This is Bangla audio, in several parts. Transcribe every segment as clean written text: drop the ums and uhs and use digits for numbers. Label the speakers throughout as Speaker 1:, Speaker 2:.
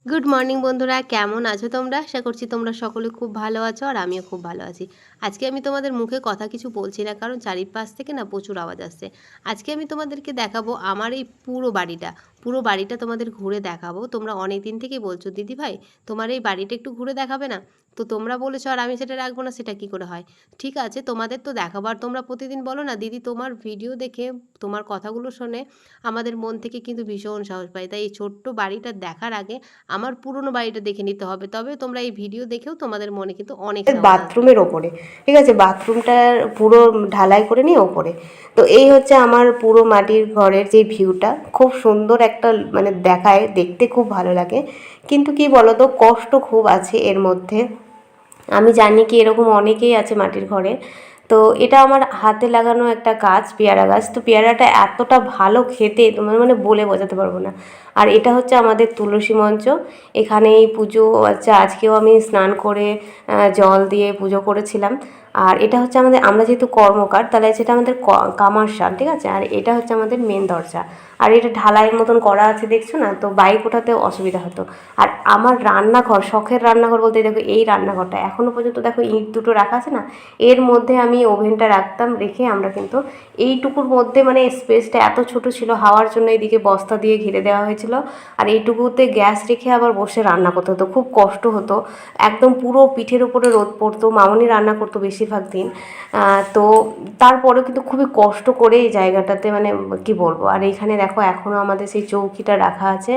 Speaker 1: গুড মর্নিং বন্ধুরা, কেমন আছো তোমরা? আশা করছি তোমরা সকলে খুব ভালো আছো আর আমিও খুব ভালো আছি। আজকে আমি তোমাদের মুখে কথা কিছু বলছি না, কারণ চারিপাশ থেকে না প্রচুর আওয়াজ আসছে। আজকে আমি তোমাদেরকে দেখাবো আমার এই পুরো বাড়িটা তোমাদের ঘুরে দেখাবো। তোমরা অনেক দিন থেকেই বলছো দিদি ভাই তোমার এই বাড়িটা একটু ঘুরে দেখাবে না, তো তোমরা বলেছো আর আমি সেটা রাখবো না, সেটা কি করে হয়? ঠিক আছে, তোমাদের তো দেখাবো। আর তোমরা প্রতিদিন বলো না দিদি তোমার ভিডিও দেখে, তোমার কথাগুলো শুনে আমাদের মন থেকে কিন্তু ভীষণ সাহস পায়। তাই এই ছোট্ট বাড়িটা দেখার আগে আমার পুরনো বাড়িটা দেখে নিতে হবে, তবে তোমরা এই ভিডিও দেখেও তোমাদের মনে কিন্তু অনেক সাহস আসবে।
Speaker 2: বাথরুমের ওপরে, ঠিক আছে, বাথরুমটার পুরো ঢালাই করে নিয়ে ওপরে। তো এই হচ্ছে আমার পুরো মাটির ঘরের যে ভিউটা, খুব সুন্দর একটা মানে দেখায়, দেখতে খুব ভালো লাগে। কিন্তু কি বলতো, কষ্ট খুব আছে এর মধ্যে। আমি জানি কি এরকম অনেকেই আছে মাটির ঘরে। তো এটা আমার হাতে লাগানো একটা গাছ, পেয়ারা গাছ। তো পেয়ারাটা এতটা ভালো খেতে, তোমার মানে বলে বোঝাতে পারবো না। আর এটা হচ্ছে আমাদের তুলসী মঞ্চ। এখানেই পুজো আচ্ছা, আজকেও আমি স্নান করে জল দিয়ে পুজো করেছিলাম। আর এটা হচ্ছে আমরা যেহেতু কর্মকার, তাহলে সেটা আমাদের কামারশাল, ঠিক আছে। আর এটা হচ্ছে আমাদের মেন দরজা। আর এটা ঢালাইয়ের মতন করা আছে, দেখছো না? তো বাইক ওঠাতে অসুবিধা হতো। আর আমার রান্নাঘর, শখের রান্নাঘর বলতে দেখো এই রান্নাঘরটা এখনও পর্যন্ত দেখো ইট দুটো রাখা আছে না, এর মধ্যে আমি ওভেনটা রাখতাম। রেখে আমরা কিন্তু এইটুকুর মধ্যে, মানে স্পেসটা এত ছোট ছিল, হাওয়ার জন্য এইদিকে বস্তা দিয়ে ঘিরে দেওয়া হয়েছিল। আর এইটুকুতে গ্যাস রেখে আবার বসে রান্না করতে হতো, খুব কষ্ট হতো। একদম পুরো পিঠের উপরে রোদ পড়তো, মামনি রান্না করতো বেশিরভাগ দিন। তো তারপরেও কিন্তু খুবই কষ্ট করে এই জায়গাটাতে, মানে কি বলবো। আর এইখানে দেখো এখনও আমাদের সেই চৌকিটা রাখা আছে।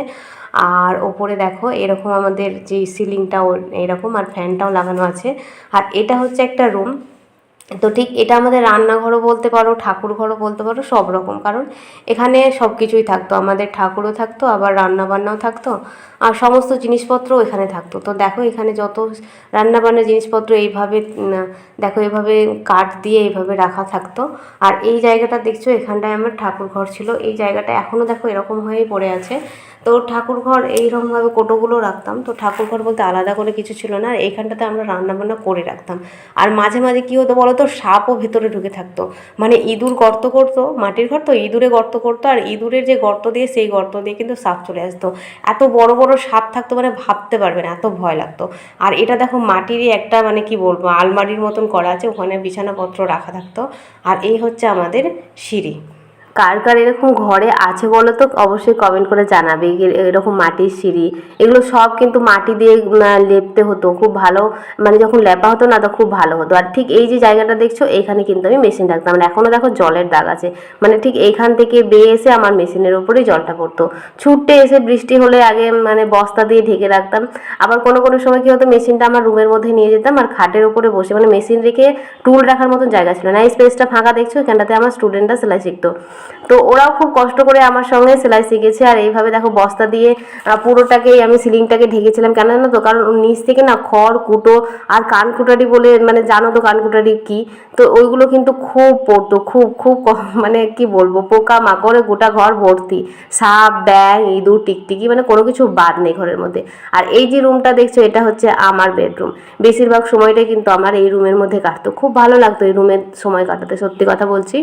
Speaker 2: আর ওপরে দেখো এরকম আমাদের যে সিলিংটাও এরকম, আর ফ্যানটাও লাগানো আছে। আর এটা হচ্ছে একটা রুম। তো ঠিক এটা আমাদের রান্নাঘরও বলতে পারো, ঠাকুর ঘরও বলতে পারো, সব রকম। কারণ এখানে সব কিছুই থাকতো, আমাদের ঠাকুরও থাকতো, আবার রান্নাবান্নাও থাকতো, আর সমস্ত জিনিসপত্রও এখানে থাকতো। তো দেখো এখানে যত রান্নাবান্নার জিনিসপত্র এইভাবে দেখো এইভাবে কাঠ দিয়ে এইভাবে রাখা থাকতো। আর এই জায়গাটা দেখছো, এখানটায় আমার ঠাকুর ঘর ছিল। এই জায়গাটা এখনও দেখো এরকম হয়েই পড়ে আছে। তো ঠাকুর ঘর এইরকমভাবে কোটোগুলো রাখতাম। তো ঠাকুর ঘর বলতে আলাদা করে কিছু ছিল না, আর এইখানটাতে আমরা রান্নাবান্না করে রাখতাম। আর মাঝে মাঝে কী হতো বলো তো, সাপও ভেতরে ঢুকে থাকতো। মানে ইঁদুর গর্ত করতো, মাটির ঘর তো, ইঁদুরে গর্ত করতো, আর ইঁদুরের যে গর্ত দিয়ে, সেই গর্ত দিয়ে কিন্তু সাপ চলে আসতো। এত বড় বড় সাপ থাকতো, মানে ভাবতে পারবে না, এত ভয় লাগতো। আর এটা দেখো মাটিরই একটা, মানে কি বলবো, আলমারির মতন করা আছে, ওখানে বিছানাপত্র রাখা থাকতো। আর এই হচ্ছে আমাদের সিঁড়ি। কার কার এরকম ঘরে আছে বলো তো, অবশ্যই কমেন্ট করে জানাবে। এরকম মাটির সিঁড়ি, এগুলো সব কিন্তু মাটি দিয়ে লেপতে হতো, খুব ভালো। মানে যখন লেপা হতো না, তো খুব ভালো হতো। আর ঠিক এই যে জায়গাটা দেখছো, এইখানে কিন্তু আমি মেশিন রাখতাম। মানে এখনও দেখো জলের দাগ আছে, মানে ঠিক এইখান থেকে বেয়ে এসে আমার মেশিনের উপরেই জলটা পড়তো। ছুটতে এসে বৃষ্টি হলে আগে মানে বস্তা দিয়ে ঢেকে রাখতাম। আবার কোনো কোনো সময় কী হতো, মেশিনটা আমার রুমের মধ্যে নিয়ে যেতাম, আর খাটের উপরে বসে, মানে মেশিন রেখে টুল রাখার মতন জায়গা ছিল না, এই স্পেসটা ফাঁকা দেখছো, এখানটাতে আমার স্টুডেন্টরা সেলাই শিখতো। তো ওরাও খুব কষ্ট করে আমার সঙ্গে সেলাই শিখেছে। আর এইভাবে দেখো বস্তা দিয়ে পুরোটাকেই আমি সিলিংটাকে ঢেকেছিলাম। কেন জানো তো? কারণ নিচ থেকে না খড় কুটো আর কানকুটারি বলে, মানে জানো তো কানকুটারি কি, তো ওইগুলো কিন্তু খুব পড়তো, খুব খুব মানে কি বলবো, পোকা মাকড়ে গোটা ঘর ভর্তি, সাপ ব্যাং ইঁদুর টিকটিকি, মানে কোনো কিছু বাদ নেই ঘরের মধ্যে। আর এই যে রুমটা দেখছো, এটা হচ্ছে আমার বেডরুম। বেশিরভাগ সময়টাই কিন্তু আমার এই রুমের মধ্যে কাটতো, খুব ভালো লাগতো এই রুমের সময় কাটাতে, সত্যি কথা বলছি।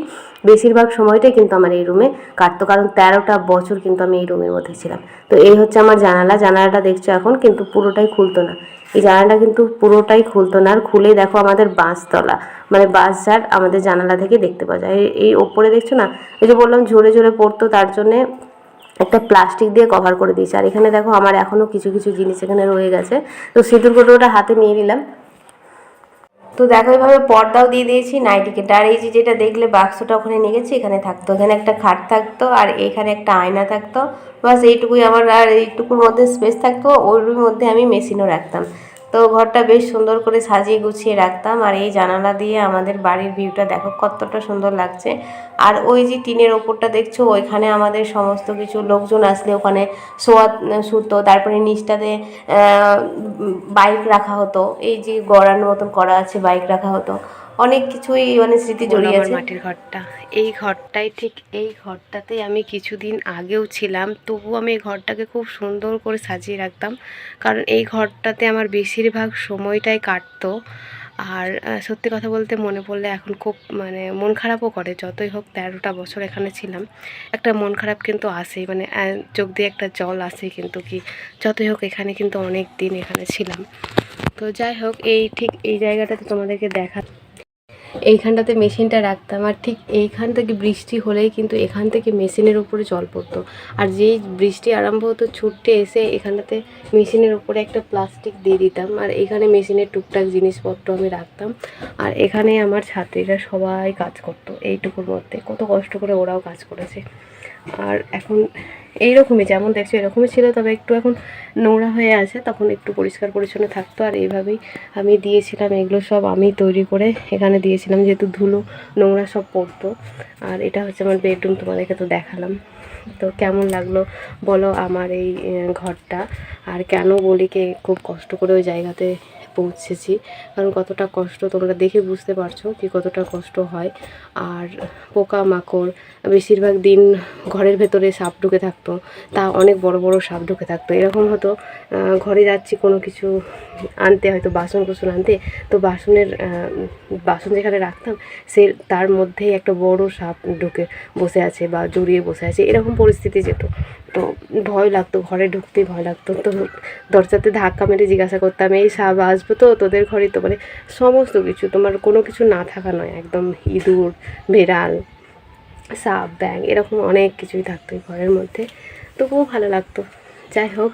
Speaker 2: বেশিরভাগ সময়টাই কিন্তু আমার এই রুমে কাটতো, কারণ 13টা বছর কিন্তু আমি এই রুমের মধ্যে ছিলাম। তো এই হচ্ছে আমার জানালা। জানালাটা দেখছো এখন কিন্তু পুরোটাই খুলতো না, এই জানালাটা কিন্তু পুরোটাই খুলতো না। আর খুলেই দেখো আমাদের বাঁশতলা, মানে বাঁশঝাড় আমাদের জানালা থেকে দেখতে পাওয়া যায়। এই ওপরে দেখছো না, এই যে বললাম ঝরে ঝরে পড়তো, তার জন্যে একটা প্লাস্টিক দিয়ে কভার করে দিয়েছে। আর এখানে দেখো আমার এখনও কিছু কিছু জিনিস এখানে রয়ে গেছে। তো সিঁদুর কোটোটা হাতে নিয়ে নিলাম। তো দেখো এইভাবে পর্দাও দিয়ে দিয়েছি নাইটিকেটা। আর এই যে যেটা দেখলে বাক্সটা ওখানে নিয়ে গেছি, এখানে থাকতো, এখানে একটা খাট থাকতো, আর এখানে একটা আয়না থাকতো। বাস এইটুকুই আমার, আর এইটুকুর মধ্যে স্পেস থাকতো। ওর মধ্যে আমি মেশিনও রাখতাম। তো ঘরটা বেশ সুন্দর করে সাজিয়ে গুছিয়ে রাখতাম। আর এই জানালা দিয়ে আমাদের বাড়ির ভিউটা দেখো কতটা সুন্দর লাগছে। আর ওই যে টিনের ওপরটা দেখছো, ওইখানে আমাদের সমস্ত কিছু লোকজন আসলে ওখানে শুতো। তারপরে নিচটাতে বাইক রাখা হতো, এই যে গড়ানোর মতন করা আছে, বাইক রাখা হতো। অনেক কিছুই মানে স্মৃতি
Speaker 1: বলো
Speaker 2: জড়িয়ে
Speaker 1: আমার
Speaker 2: আছে।
Speaker 1: মাটির ঘরটা, এই ঘরটাই ঠিক এই ঘরটাতেই আমি কিছুদিন আগেও ছিলাম, তবু আমি এই ঘরটাকে খুব সুন্দর করে সাজিয়ে রাখতাম, কারণ এই ঘরটাতে আমার বেশিরভাগ সময়টাই কাটতো।
Speaker 2: আর সত্যি কথা বলতে মনে পড়লে এখন খুব মানে মন খারাপও করে। যতই হোক 13টা বছর এখানে ছিলাম, একটা মন খারাপ কিন্তু আসেই, মানে চোখ দিয়ে একটা জল আসেই, কিন্তু কি যতই হোক এখানে কিন্তু অনেক দিন এখানে ছিলাম। তো যাই হোক, ঠিক এই জায়গাটাতে তোমাদেরকে এইখানটাতে মেশিনটা রাখতাম, আর ঠিক এইখান থেকে বৃষ্টি হলেই কিন্তু এখান থেকে মেশিনের উপরে জল পড়তো। আর যেই বৃষ্টি আরম্ভ হতো ছুটতে এসে এখানটাতে মেশিনের উপরে একটা প্লাস্টিক দিয়ে দিতাম, আর এখানে মেশিনের টুকটাক জিনিসপত্র আমি রাখতাম। আর এখানে আমার ছাত্রীরা সবাই কাজ করতো এইটুকুর মধ্যে, কত কষ্ট করে ওরাও কাজ করেছে। আর এখন এইরকমই যেমন দেখছো এরকমই ছিল, তবে একটু এখন নোংরা হয়ে আছে, তখন একটু পরিষ্কার পরিচ্ছন্ন থাকতো। আর এইভাবেই আমি দিয়েছিলাম, এগুলো সব আমি তৈরি করে এখানে দিয়েছিলাম, যেহেতু ধুলো নোংরা সব পড়তো। আর এটা হচ্ছে আমার বেডরুম, তোমাদেরকে তো দেখালাম। তো কেমন লাগলো বলো আমার এই ঘরটা, আর কেন বলি কি খুব কষ্ট করে ওই জায়গাতে পৌঁছেছি, কারণ কতটা কষ্ট তোমরা দেখে বুঝতে পারছো কি কতটা কষ্ট হয়। আর পোকামাকড়, বেশিরভাগ দিন ঘরের ভেতরে সাপ ঢুকে থাকতো, তা অনেক বড় বড় সাপ ঢুকে থাকতো। এরকম হতো ঘরে যাচ্ছি কোনো কিছু আনতে, হয়তো বাসন কুসন আনতে, তো বাসন যেখানে রাখতাম সে তার মধ্যেই একটা বড় সাপ ঢুকে বসে আছে বা জড়িয়ে বসে আছে, এরকম পরিস্থিতি যেত। তো ভয় লাগতো, ঘরে ঢুকতেই ভয় লাগতো। তো দরজাতে ধাক্কা মেরে জিজ্ঞাসা করতাম, এই সাপ আসবো তো তোদের ঘরে? তো মানে সমস্ত কিছু, তোমার কোনো কিছু না থাকা নয়, একদম ইঁদুর, বেড়াল, সাপ, ব্যাঙ, এরকম অনেক কিছুই থাকতো এই ঘরের মধ্যে। তো খুব ভালো লাগতো। যাই হোক,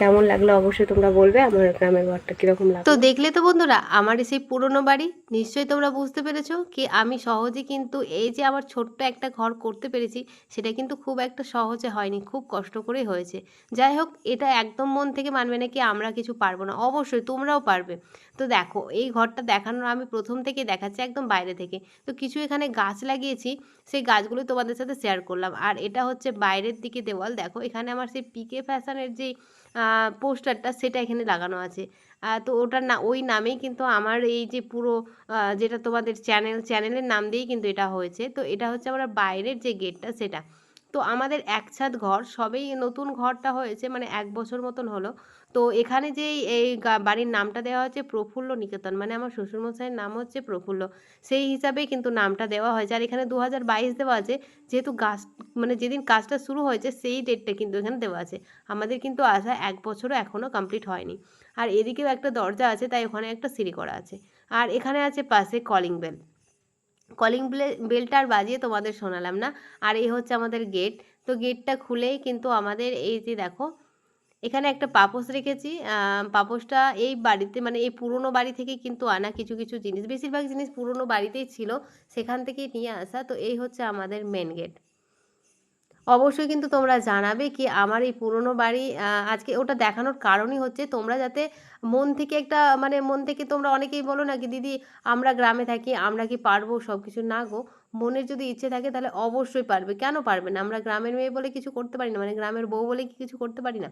Speaker 2: কেমন লাগলো অবশ্যই তোমরা বলবে, আমার গ্রামের ঘরটা কীরকম
Speaker 1: তো
Speaker 2: লাগলো।
Speaker 1: দেখলে তো বন্ধুরা আমার সেই পুরনো বাড়ি, নিশ্চয়ই তোমরা বুঝতে পেরেছো কি আমি সহজে কিন্তু এই যে আমার ছোট্ট একটা ঘর করতে পেরেছি, সেটা কিন্তু খুব একটা সহজে হয়নি, খুব কষ্ট করেই হয়েছে। যাই হোক, এটা একদম মন থেকে মানবে না কি আমরা কিছু পারবো না, অবশ্যই তোমরাও পারবে। তো দেখো এই ঘরটা দেখানোর আমি প্রথম থেকেই দেখাচ্ছি একদম বাইরে থেকে। তো কিছু এখানে গাছ লাগিয়েছি, সেই গাছগুলো তোমাদের সাথে শেয়ার করলাম। আর এটা হচ্ছে বাইরের দিকে দেওয়াল, দেখো এখানে আমার সেই পিকে ফ্যাশনের যে পোস্টারটা সেটা এখানে লাগানো আছে। তো ওটার না ওই নামেই কিন্তু আমার এই যে পুরো যেটা তোমাদের চ্যানেলের নাম দিয়েই কিন্তু এটা হয়েছে। তো এটা হচ্ছে আমার বাইরের যে গেটটা সেটা। তো আমাদের এক ছাদ ঘর, সবেই নতুন ঘরটা হয়েছে মানে ১ বছর মতন হলো। তো এখানে যেই এই বাড়ির নামটা দেওয়া হয়েছে প্রফুল্ল নিকেতন, মানে আমার শ্বশুরমশাইয়ের নাম হচ্ছে প্রফুল্ল। সেই হিসাবেই কিন্তু নামটা দেওয়া হয়েছে। আর এখানে ২০২২ দেওয়া আছে, যেহেতু মানে যেদিন কাজটা শুরু হয়েছে সেই ডেটটা কিন্তু এখানে দেওয়া আছে। আমাদের কিন্তু আসা ১ বছরও এখনও কমপ্লিট হয়নি। আর এদিকেও একটা দরজা আছে, তাই ওখানে একটা সিঁড়ি করা আছে। আর এখানে আছে পাশে কলিং বেল। বেলটা আর বাজিয়ে তোমাদের শোনালাম না। আর এই হচ্ছে আমাদের গেট। তো গেটটা খুলেই কিন্তু আমাদের এই যে দেখো এখানে একটা পাপোশ রেখেছি। পাপোশটা এই বাড়িতে মানে এই পুরনো বাড়ি থেকেই কিন্তু আনা কিছু কিছু জিনিস, বেশিরভাগ জিনিস পুরনো বাড়িতেই ছিল, সেখান থেকেই নিয়ে আসা। তো এই হচ্ছে আমাদের মেন গেট। অবশ্যই কিন্তু তোমরা জানাবে কি আমার এই পুরনো বাড়ি আজকে ওটা দেখানোর কারণই হচ্ছে তোমরা যাতে মন থেকে একটা মানে মন থেকে তোমরা অনেকেই বলো না কি দিদি আমরা গ্রামে থাকি আমরা কি পারবো সব কিছু, না গো, মনের যদি ইচ্ছে থাকে তাহলে অবশ্যই পারবে, কেন পারবে না? আমরা গ্রামের মেয়ে বলে কিছু করতে পারি না, মানে গ্রামের বউ বলে কি কিছু করতে পারি না?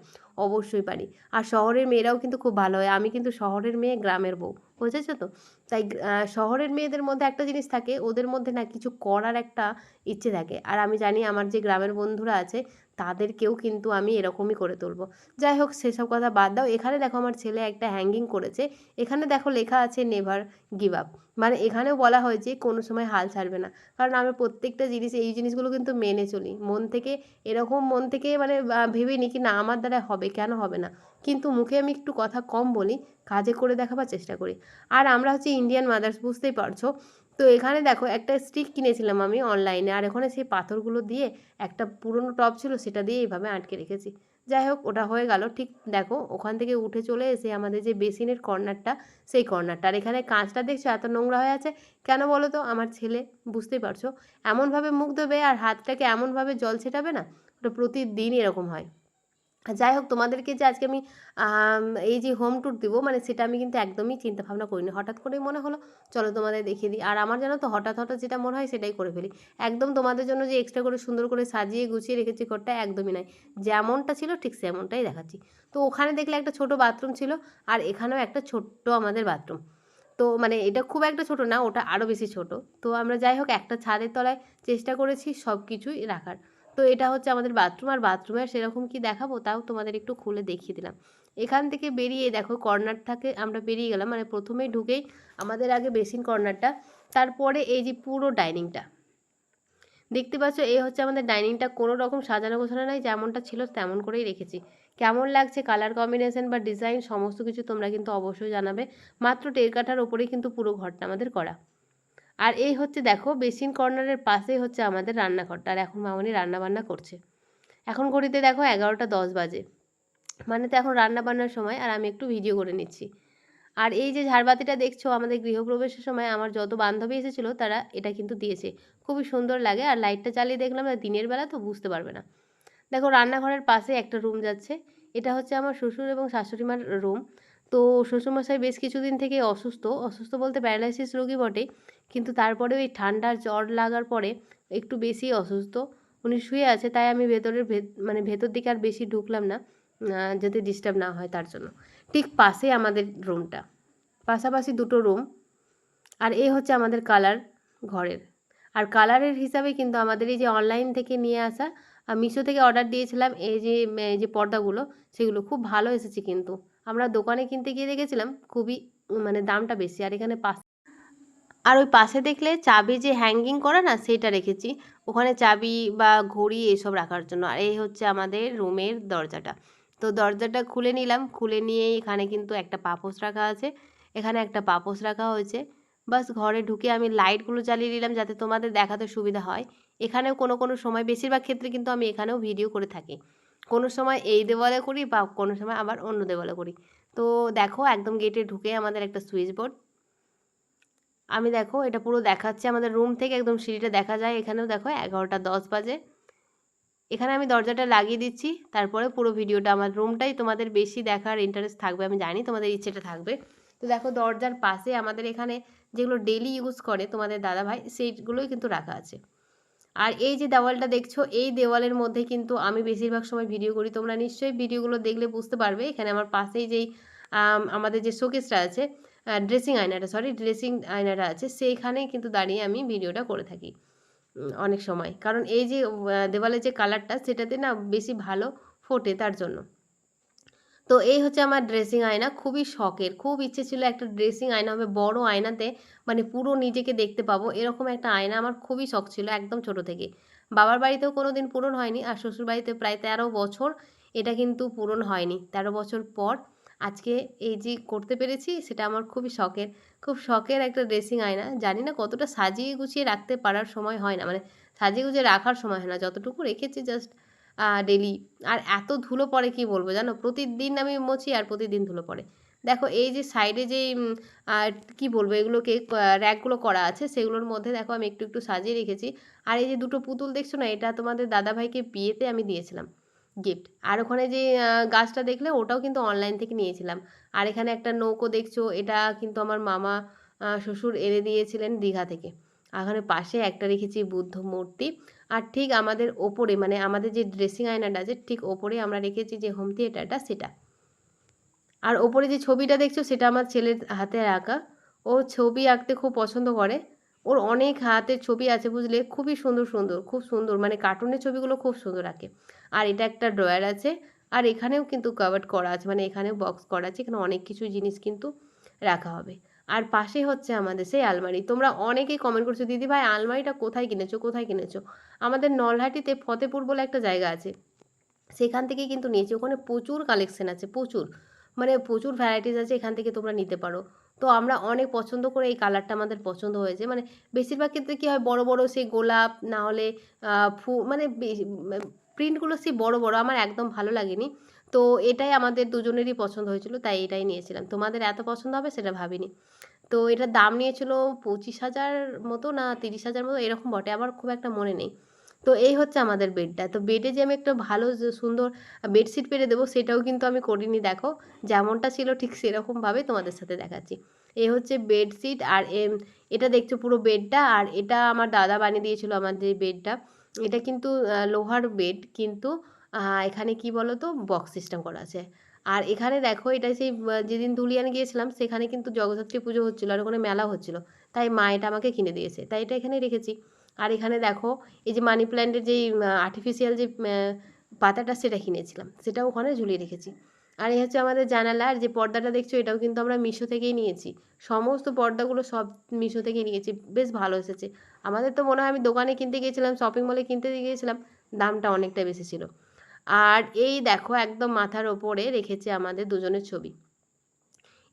Speaker 1: অবশ্যই পারি। আর শহরের মেয়েরাও কিন্তু খুব ভালো হয়, আমি কিন্তু শহরের মেয়ে গ্রামের বউ, বুঝেছো তো? তাই শহরের মেয়েদের মধ্যে একটা জিনিস থাকে, ওদের মধ্যে না কিছু করার একটা ইচ্ছে থাকে। আর আমি জানি আমার যে গ্রামের বন্ধুরা আছে তাদেরকেও কিন্তু আমি এরকমই করে তুলবো। যাই হোক সেসব কথা বাদ দাও। এখানে দেখো আমার ছেলে একটা হ্যাঙ্গিং করেছে। এখানে দেখো লেখা আছে নেভার গিভ আপ। মানে এখানেও বলা হয়েছে কোনো সময় হাল ছাড়বে না। কারণ আমি প্রত্যেকটা জিনিস এই জিনিসগুলো কিন্তু মেনে চলি। মন থেকে এরকম মন থেকে মানে ভেবে নিই কি না আমার দ্বারা হবে, কেন হবে না? কিন্তু মুখে আমি একটু কথা কম বলি, কাজে করে দেখাবার চেষ্টা করি। আর আমরা হচ্ছে ইন্ডিয়ান মাদার্স, বুঝতেই পারছো। তো এখানে দেখো একটা স্টিক কিনেছিলাম আমি অনলাইনে, আর ওখানে সেই পাথরগুলো দিয়ে একটা পুরনো টব ছিল সেটা দিয়ে এইভাবে আটকে রেখেছি। যাই হোক ওটা হয়ে গেল। ঠিক দেখো ওখান থেকে উঠে চলে এসে আমাদের যে বেসিনের কর্নারটা, সেই কর্নারটা, আর এখানে কাঁচটা দেখছো এত নোংরা হয়ে আছে কেন বলো তো? আমার ছেলে, বুঝতেই পারছো, এমনভাবে মুখ দেবে আর হাতটাকে এমনভাবে জল ছেটাবে না, ওটা প্রতিদিনই এরকম হয়। যাই হোক তোমাদেরকে যে আজকে আমি এই যে হোম ট্যুর দিব মানে সেটা আমি কিন্তু একদমই চিন্তা ভাবনা করিনি, হঠাৎ করেই মনে হলো চলো তোমাদের দেখিয়ে দিই। আর আমার জানো তো হঠাৎ হঠাৎ যেটা মনে হয় সেটাই করে ফেলি। একদম তোমাদের জন্য যে এক্সট্রা করে সুন্দর করে সাজিয়ে গুছিয়ে রেখেছি ঘরটা, একদমই নয়, যেমনটা ছিল ঠিক সেমনটাই দেখাচ্ছি। তো ওখানে দেখলে একটা ছোট বাথরুম ছিল, আর এখানেও একটা ছোট্ট আমাদের বাথরুম। তো মানে এটা খুব একটা ছোট না, ওটা আরও বেশি ছোট। তো আমরা যাই হোক একটা ছাদের তলায় চেষ্টা করেছি সব কিছুই রাখার। তো এটা হচ্ছে আমাদের বাথরুম, আর বাথরুমের সেরকম কি দেখাবো তাও তোমাদের একটু খুলে দেখিয়ে দিলাম। এখান থেকে বেরিয়ে দেখো কর্নার থেকে আমরা বেরিয়ে গেলাম, মানে প্রথমেই ঢুকেই আমাদের আগে বেসিন কর্নারটা, তারপরে এই যে পুরো ডাইনিংটা দেখতে পাচ্ছ। এই হচ্ছে আমাদের ডাইনিংটা, কোনো রকম সাজানো গোছানো নাই, যেমনটা ছিল তেমন করেই রেখেছি। কেমন লাগছে কালার কম্বিনেশন বা ডিজাইন সমস্ত কিছু তোমরা কিন্তু অবশ্যই জানাবে। মাত্র টেরকাটার ওপরেই কিন্তু পুরো ঘরটা আমাদের করা। আর এই হচ্ছে দেখো বেসিন কর্নারের পাশেই হচ্ছে আমাদের রান্নাঘরটা, আর এখন মামনি রান্না বান্না করছে। এখন ঘড়িতে দেখো 11টা 10 বাজে, মানে তো এখন রান্না বান্নার সময়, আর আমি একটু ভিডিও করে নিচ্ছি। আর এই যে ঝাড়বাতিটা দেখছো, আমাদের গৃহপ্রবেশের সময় আমার যত বান্ধবী এসেছিলো তারা এটা কিন্তু দিয়েছে, খুবই সুন্দর লাগে। আর লাইটটা চালিয়ে দেখলাম, না দিনের বেলা তো বুঝতে পারবে না। দেখো রান্নাঘরের পাশে একটা রুম যাচ্ছে, এটা হচ্ছে আমার শ্বশুর এবং শাশুড়ি মার রুম। তো শ্বশুরমশাই বেশ কিছুদিন থেকে অসুস্থ, অসুস্থ বলতে প্যারালাইসিস রোগী বটে, কিন্তু তারপরেও এই ঠান্ডার জ্বর লাগার পরে একটু বেশি অসুস্থ, উনি শুয়ে আছে। তাই আমি ভেতরের মানে ভেতর দিকে আর বেশি ঢুকলাম না, যাতে ডিস্টার্ব না হয় তার জন্য। ঠিক পাশে আমাদের রুমটা, পাশাপাশি দুটো রুম। আর এই হচ্ছে আমাদের কালার ঘরের। আর কালারের হিসাবে কিন্তু আমাদের এই যে অনলাইন থেকে নিয়ে আসা, মিশো থেকে অর্ডার দিয়েছিলাম এই যে পর্দাগুলো, সেগুলো খুব ভালো এসেছে। কিন্তু আমরা দোকানে কিনতে গিয়ে দেখেছিলাম খুবই মানে দামটা বেশি। আর এখানে আর ওই পাশে দেখলে চাবি যে হ্যাঙ্গিং করা না, সেটা রেখেছি ওখানে, চাবি বা ঘড়ি এসব রাখার জন্য। আর এই হচ্ছে আমাদের রুমের দরজাটা। তো দরজাটা খুলে নিলাম, খুলে নিয়ে এখানে কিন্তু একটা পাপোশ রাখা আছে, এখানে একটা পাপোশ রাখা হয়েছে। বাস ঘরে ঢুকে আমি লাইটগুলো জ্বালিয়ে নিলাম যাতে তোমাদের দেখাতে সুবিধা হয়। এখানেও কোনো কোনো সময়, বেশিরভাগ ক্ষেত্রে কিন্তু আমি এখানেও ভিডিও করে থাকি, কোনো সময় এই দেওয়ালে করি বা কোনো সময় আবার অন্য দেওয়ালে করি। তো দেখো একদম গেটে ঢুকে আমাদের একটা সুইচ বোর্ড, আমি দেখো এটা পুরো দেখাচ্ছে আমাদের রুম থেকে, একদম সিঁড়িটা দেখা যায়। এখানেও দেখো 11টা 10 বাজে, এখানে আমি দরজাটা লাগিয়ে দিচ্ছি। তারপরে পুরো ভিডিওটা, আমার রুমটাই তোমাদের বেশি দেখার ইন্টারেস্ট থাকবে, আমি জানি তোমাদের ইচ্ছেটা থাকবে। তো দেখো দরজার পাশে আমাদের এখানে যেগুলো ডেলি ইউজ করে তোমাদের দাদাভাই, সেইগুলোই কিন্তু রাখা আছে। আর এই যে দেওয়ালটা দেখছো, এই দেওয়ালের মধ্যে কিন্তু আমি বেশিরভাগ সময় ভিডিও করি, তোমরা নিশ্চয়ই ভিডিওগুলো দেখলে বুঝতে পারবে। এখানে আমার পাশেই যেই আমাদের যে শোকেসটা আছে, ড্রেসিং আয়নাটা আছে, সেইখানেই কিন্তু দাঁড়িয়ে আমি ভিডিওটা করে থাকি অনেক সময়। কারণ এই যে দেওয়ালের যে কালারটা, সেটাতে না বেশি ভালো ফোটে তার জন্য। তো এই হচ্ছে আমার ড্রেসিং আয়না, খুবই শখের, খুব ইচ্ছে ছিল একটা ড্রেসিং আয়না হবে, বড় আয়নাতে মানে পুরো নিজেকে দেখতে পাবো, এরকম একটা আয়না আমার খুবই শখ ছিল একদম ছোট থেকে। বাবার বাড়িতেও কোনো দিন পূরণ হয়নি, আর শ্বশুর বাড়িতে প্রায় 13 বছর এটা কিন্তু পূরণ হয়নি। 13 বছর পর আজকে এই যে করতে পেরেছি, সেটা আমার খুবই শখের, খুব শখের একটা ড্রেসিং আয়না। জানি না কতটা সাজিয়ে গুছিয়ে রাখতে পারার সময় হয় না, মানে সাজিয়ে গুছিয়ে রাখার সময় হয় না, যতটুকু রেখেছি জাস্ট ডেলি। আর এত ধুলো পড়ে কি বলবো জানো, প্রতিদিন আমি মুছি আর প্রতিদিন ধুলো পড়ে। দেখো এই যে সাইডে যেই কী বলবো এগুলোকে, র্যাকগুলো করা আছে, সেগুলোর মধ্যে দেখো আমি একটু একটু সাজিয়ে রেখেছি। আর এই যে দুটো পুতুল দেখছো না, এটা তোমাদের দাদাভাইকে বিয়েতে আমি দিয়েছিলাম গিফট। আর ওখানে যে গাছটা দেখলে, ওটাও কিন্তু অনলাইন থেকে নিয়েছিলাম। আর এখানে একটা নৌকো দেখছো, এটা কিন্তু আমার মামা শ্বশুর এনে দিয়েছিলেন দীঘা থেকে। আর ওখানে পাশে একটা রেখেছি বুদ্ধ মূর্তি। আর ঠিক আমাদের ওপরে, মানে আমাদের যে ড্রেসিং আয়নাটা আছে ঠিক ওপরে আমরা রেখেছি যে হোম থিয়েটারটা, সেটা। আর ওপরে যে ছবিটা দেখছো, সেটা আমার ছেলের হাতে আঁকা, ও ছবি আঁকতে খুব পছন্দ করে, ওর অনেক হাতের ছবি আছে বুঝলে, খুবই সুন্দর সুন্দর, খুব সুন্দর, মানে কার্টুনের ছবিগুলো খুব সুন্দর আঁকে। আর এটা একটা ড্রয়ার আছে, আর এখানেও কিন্তু কাভার্ড করা আছে, মানে এখানেও বক্স করা আছে, এখানে অনেক কিছু জিনিস কিন্তু রাখা হবে। আর পাশে হচ্ছে আমাদের সেই আলমারি। তোমরা অনেকেই কমেন্ট করছো, দিদি ভাই আলমারিটা কোথায় কিনেছো, কোথায় কিনেছো? আমাদের নলহাটিতে ফতেপুর বলে একটা জায়গা আছে, সেখান থেকে কিন্তু নিয়েছি। ওখানে প্রচুর কালেকশন আছে, প্রচুর, মানে প্রচুর ভ্যারাইটিস আছে, এখান থেকে তোমরা নিতে পারো। তো আমরা অনেক পছন্দ করে, এই কালারটা আমাদের পছন্দ হয়েছে। মানে বেশিরভাগ ক্ষেত্রে কী হয়, বড় বড় সেই গোলাপ না হলে মানে প্রিন্টগুলো সেই বড় বড় আমার একদম ভালো লাগেনি। তো এটাই আমাদের দুজনেরই পছন্দ হয়েছিল, তাই এটাই নিয়েছিলাম। তোমাদের এত পছন্দ হবে সেটা ভাবিনি। তো এটার দাম নিয়েছিল 25,000 মতো না 30,000 মতো এরকম বটে, আমার খুব একটা মনে নেই। তো এই হচ্ছে আমাদের বেডটা। তো বেডে যে আমি একটা ভালো যে সুন্দর বেডশিট পেরে দেবো, সেটাও কিন্তু আমি করিনি। দেখো যেমনটা ছিল ঠিক সেরকমভাবে তোমাদের সাথে দেখাচ্ছি। এই হচ্ছে বেডশিট। আর এটা দেখছো পুরো বেডটা, আর এটা আমার দাদা বানিয়ে দিয়েছিল আমার যে বেডটা। এটা কিন্তু লোহার বেড, কিন্তু এখানে কি বলো তো, বক্স সিস্টেম করা আছে। আর এখানে দেখো এটা সেই যেদিন ধুলিয়ানে গিয়েছিলাম, সেখানে কিন্তু জগদ্ধাত্রী পুজো হচ্ছিলো, আর ওখানে মেলা হচ্ছিলো, তাই মা এটা আমাকে কিনে দিয়েছে, তাই এটা এখানে রেখেছি। আর এখানে দেখো এই যে মানি প্ল্যান্টের যেই আর্টিফিশিয়াল যে পাতাটা, সেটা কিনেছিলাম, সেটাও ওখানে ঝুলিয়ে রেখেছি। আর এই হচ্ছে আমাদের জানালা। আর যে পর্দাটা দেখছো এটাও কিন্তু আমরা মিশো থেকেই নিয়েছি। সমস্ত পর্দাগুলো সব মিশো থেকেই নিয়েছি। বেশ ভালো এসেছে। আমাদের তো মনে হয় আমি দোকানে কিনতে গিয়েছিলাম, শপিং মলে কিনতে গিয়েছিলাম, দামটা অনেকটা বেশি ছিল। আর এই দেখো একদম মাথার ওপরে রেখেছি আমাদের দুজনের ছবি।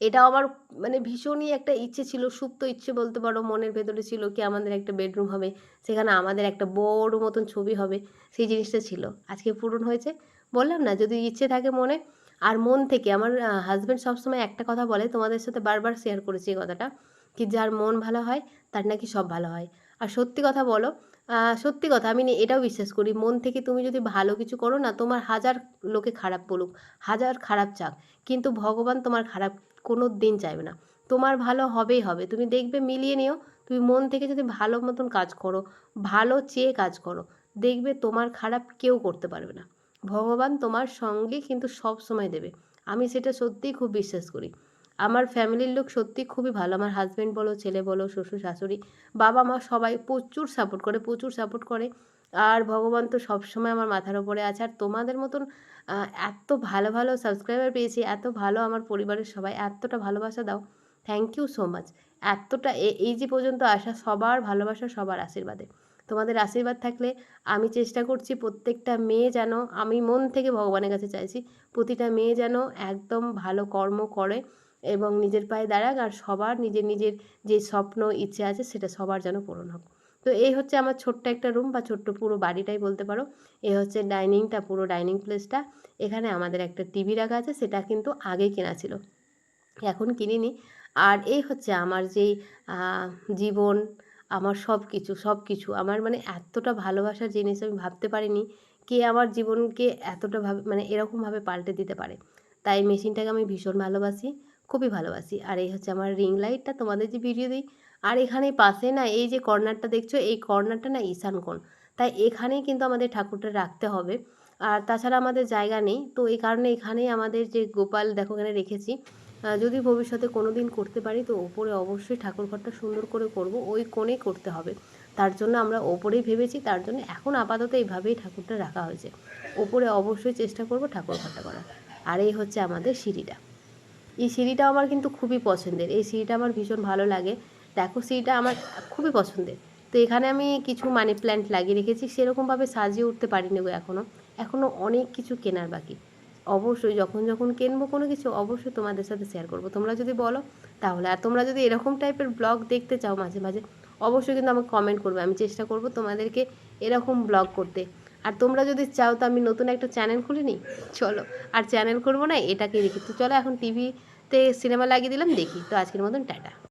Speaker 1: এটাও আমার মানে ভীষণই একটা ইচ্ছে ছিল, সুপ্ত ইচ্ছে বলতে পারো, মনের ভেতরে ছিল কি আমাদের একটা বেডরুম হবে, সেখানে আমাদের একটা বড় মতন ছবি হবে, সেই জিনিসটা ছিল। আজকে পূরণ হয়েছে। বললাম না যদি ইচ্ছে থাকে মনে আর মন থেকে। আমার হাজব্যান্ড সবসময় একটা কথা বলে, তোমাদের সাথে বারবার শেয়ার করেছি এই কথাটা, কি যার মন ভালো হয় তার নাকি সব ভালো হয়। আর সত্যি কথা বলো, সত্যি কথা আমি এটাও বিশ্বাস করি, মন থেকে তুমি যদি ভালো কিছু করো না, তোমার হাজার লোকে খারাপ বলুক, হাজার খারাপ চাক, কিন্তু ভগবান তোমার খারাপ কোনো দিন চাইবে না। তোমার ভালো হবেই হবে। তুমি দেখবে, মিলিয়ে নিও, তুমি মন থেকে যদি ভালো মতন কাজ করো, ভালো চেয়ে কাজ করো, দেখবে তোমার খারাপ কেউ করতে পারবে না। ভগবান তোমার সঙ্গে কিন্তু সব সময় দেবে। আমি সেটা সত্যিই খুব বিশ্বাস করি। আমার ফ্যামিলির লোক সত্যিই খুবই ভালো। আমার হাজব্যান্ড বলো, ছেলে বলো, শ্বশুর শাশুড়ি, বাবা মা সবাই প্রচুর সাপোর্ট করে, প্রচুর সাপোর্ট করে। আর ভগবান তো সবসময় আমার মাথার ওপরে আছে। আর তোমাদের মতন এত ভালো ভালো সাবস্ক্রাইবার পেয়েছি, এত ভালো আমার পরিবারের সবাই এতটা ভালোবাসা দাও, থ্যাংক ইউ সো মাচ। এতটা এই যে পর্যন্ত আসা সবার ভালোবাসা, সবার আশীর্বাদে। তোমাদের আশীর্বাদ থাকলে আমি চেষ্টা করছি প্রত্যেকটা মেয়ে যেন, আমি মন থেকে ভগবানের কাছে চাইছি প্রতিটা মেয়ে যেন একদম ভালো কর্ম করে এবং নিজের পায়ে দাঁড়াক, আর সবার নিজের নিজের যে স্বপ্ন ইচ্ছে আছে সেটা সবার যেন পূরণ হোক। তো এই হচ্ছে আমার ছোট্ট একটা রুম, বা ছোট্ট পুরো বাড়িটাই বলতে পারো। এই হচ্ছে ডাইনিংটা, পুরো ডাইনিং প্লেসটা। এখানে আমাদের একটা টিভি রাখা আছে, সেটা কিন্তু আগে কেনা ছিল, এখন কিনিনি। আর এই হচ্ছে আমার যেই জীবন, আমার সব কিছু সব কিছু আমার মানে এতটা ভালোবাসার জিনিস আমি ভাবতে পারিনি কে আমার জীবনকে এতটা ভাবে মানে এরকমভাবে পাল্টে দিতে পারে। তাই মেশিনটাকে আমি ভীষণ ভালোবাসি, খুবই ভালোবাসি। আর এই হচ্ছে আমার রিং লাইটটা, তোমাদের যে ভিডিও দিই। আর এখানে পাশে না এই যে কর্নারটা দেখছো, এই কর্নারটা না ঈশান কোণ, তাই এখানেই কিন্তু আমাদের ঠাকুরটা রাখতে হবে। আর তাছাড়া আমাদের জায়গা নেই, তো এই কারণে এখানেই আমাদের যে গোপাল দেখো এখানে রেখেছি। যদি ভবিষ্যতে কোনো দিন করতে পারি তো ওপরে অবশ্যই ঠাকুর ঘরটা সুন্দর করে করব, ওই কোণেই করতে হবে। তার জন্য আমরা ওপরেই ভেবেছি, তার জন্য এখন আপাতত এইভাবেই ঠাকুরটা রাখা হয়েছে। ওপরে অবশ্যই চেষ্টা করব ঠাকুর ঘরটা করার। আর এই হচ্ছে আমাদের সিঁড়িটা। এই সিঁড়িটা আমার কিন্তু খুবই পছন্দের, এই সিঁড়িটা আমার ভীষণ ভালো লাগে। দেখো সিঁড়িটা আমার খুবই পছন্দের। তো এখানে আমি কিছু মানি প্ল্যান্ট লাগিয়ে রেখেছি, সেরকমভাবে সাজিয়ে উঠতে পারিনি গো এখনও অনেক কিছু কেনার বাকি। অবশ্যই যখন যখন কিনবো কোনো কিছু অবশ্যই তোমাদের সাথে শেয়ার করব, তোমরা যদি বলো তাহলে। আর তোমরা যদি এরকম টাইপের ব্লগ দেখতে চাও মাঝে মাঝে, অবশ্যই কিন্তু আমাকে কমেন্ট করবে, আমি চেষ্টা করব তোমাদেরকে এরকম ব্লগ করতে। আর তোমরা যদি চাও তো আমি নতুন একটা চ্যানেল খুলে নিই, চলো। আর চ্যানেল করবো না, এটাকে দেখি। তো চলো এখন টিভিতে সিনেমা লাগিয়ে দিলাম, দেখি। তো আজকের মতন টাটা।